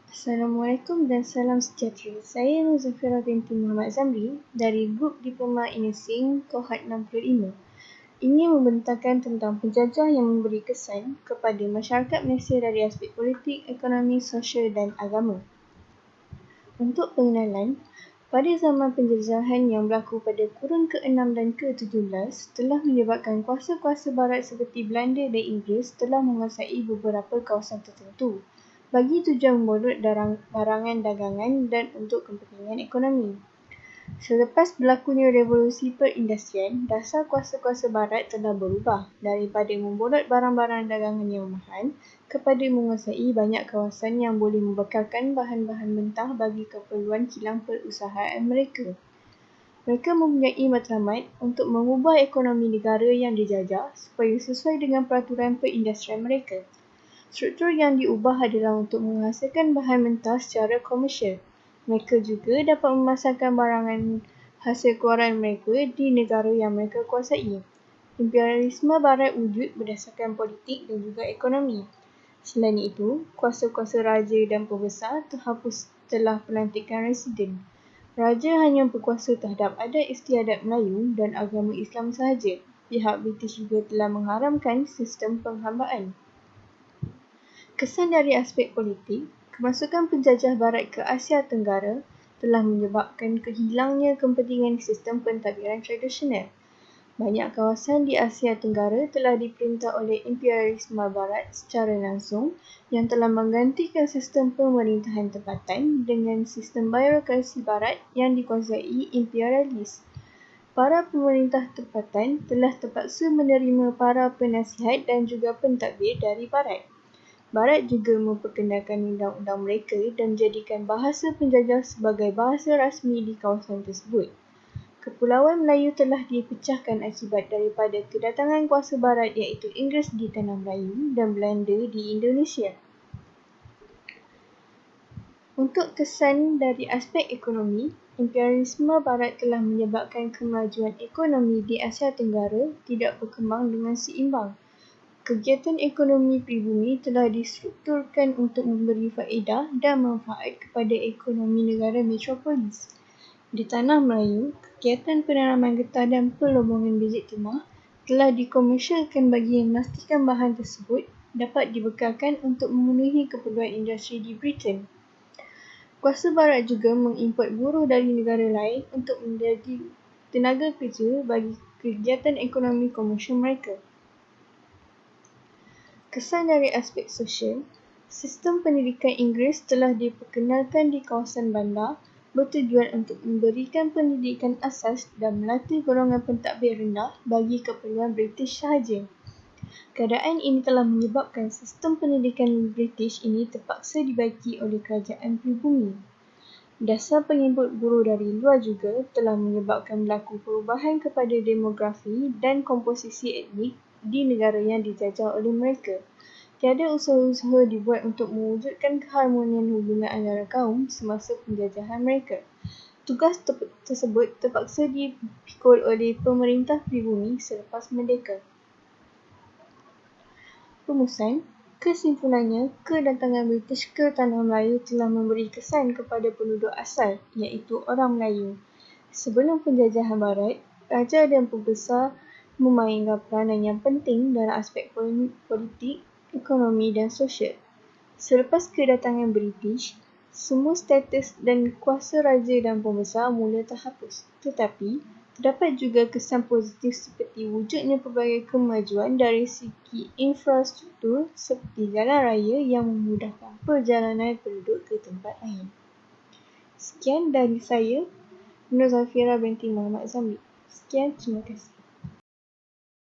Assalamualaikum dan salam sejahtera. Saya Nur Zafira binti Muhammad Zamri dari Grup Diploma Inasing Kohort 65. Ini membentangkan tentang penjajah yang memberi kesan kepada masyarakat Malaysia dari aspek politik, ekonomi, sosial dan agama. Untuk pengenalan, pada zaman penjajahan yang berlaku pada kurun ke-6 dan ke-17 telah menyebabkan kuasa-kuasa barat seperti Belanda dan Inggeris telah menguasai beberapa kawasan tertentu bagi tujuan memborot barangan dagangan dan untuk kepentingan ekonomi. Selepas berlakunya revolusi perindustrian, dasar kuasa-kuasa barat telah berubah daripada memborot barang-barang dagangan yang mahal kepada menguasai banyak kawasan yang boleh membekalkan bahan-bahan mentah bagi keperluan kilang perusahaan mereka. Mereka mempunyai matlamat untuk mengubah ekonomi negara yang dijajah supaya sesuai dengan peraturan perindustrian mereka. Struktur yang diubah adalah untuk menghasilkan bahan mentah secara komersial. Mereka juga dapat memasarkan barangan hasil keluaran mereka di negara yang mereka kuasai. Imperialisme barat wujud berdasarkan politik dan juga ekonomi. Selain itu, kuasa-kuasa raja dan pembesar terhapus setelah pelantikan residen. Raja hanya berkuasa terhadap adat istiadat Melayu dan agama Islam sahaja. Pihak British juga telah mengharamkan sistem penghambaan. Kesan dari aspek politik, kemasukan penjajah barat ke Asia Tenggara telah menyebabkan kehilangnya kepentingan sistem pentadbiran tradisional. Banyak kawasan di Asia Tenggara telah diperintah oleh imperialisme barat secara langsung yang telah menggantikan sistem pemerintahan tempatan dengan sistem birokrasi barat yang dikuasai imperialis. Para pemerintah tempatan telah terpaksa menerima para penasihat dan juga pentadbir dari barat. Barat juga memperkenalkan undang-undang mereka dan menjadikan bahasa penjajah sebagai bahasa rasmi di kawasan tersebut. Kepulauan Melayu telah dipecahkan akibat daripada kedatangan kuasa barat iaitu Inggeris di Tanah Melayu dan Belanda di Indonesia. Untuk kesan dari aspek ekonomi, imperialisme barat telah menyebabkan kemajuan ekonomi di Asia Tenggara tidak berkembang dengan seimbang. Kegiatan ekonomi pribumi telah distrukturkan untuk memberi faedah dan manfaat kepada ekonomi negara metropolis. Di Tanah Melayu, kegiatan penanaman getah dan pelombongan biji timah telah dikomersialkan bagi memastikan bahan tersebut dapat dibekalkan untuk memenuhi keperluan industri di Britain. Kuasa barat juga mengimport buruh dari negara lain untuk menjadi tenaga kerja bagi kegiatan ekonomi komersial mereka. Kesan dari aspek sosial, sistem pendidikan Inggeris telah diperkenalkan di kawasan bandar bertujuan untuk memberikan pendidikan asas dan melatih golongan pentadbir rendah bagi keperluan British sahaja. Keadaan ini telah menyebabkan sistem pendidikan British ini terpaksa dibagi oleh kerajaan pribumi. Dasar pengimport buruh dari luar juga telah menyebabkan berlaku perubahan kepada demografi dan komposisi etnik di negara yang dijajah oleh mereka. Tiada usaha-usaha dibuat untuk mewujudkan keharmonian hubungan antara kaum semasa penjajahan mereka. Tugas tersebut terpaksa dipikul oleh pemerintah pribumi selepas merdeka. Rumusan, kesimpulannya, kedatangan British ke Tanah Melayu telah memberi kesan kepada penduduk asal iaitu orang Melayu. Sebelum penjajahan barat, raja dan pembesar memainkan peranan yang penting dalam aspek politik, ekonomi dan sosial. Selepas kedatangan British, semua status dan kuasa raja dan pembesar mula terhapus. Tetapi, terdapat juga kesan positif seperti wujudnya pelbagai kemajuan dari segi infrastruktur seperti jalan raya yang memudahkan perjalanan penduduk ke tempat lain. Sekian dari saya, Nur Zafira binti Muhammad Zamri. Sekian, terima kasih.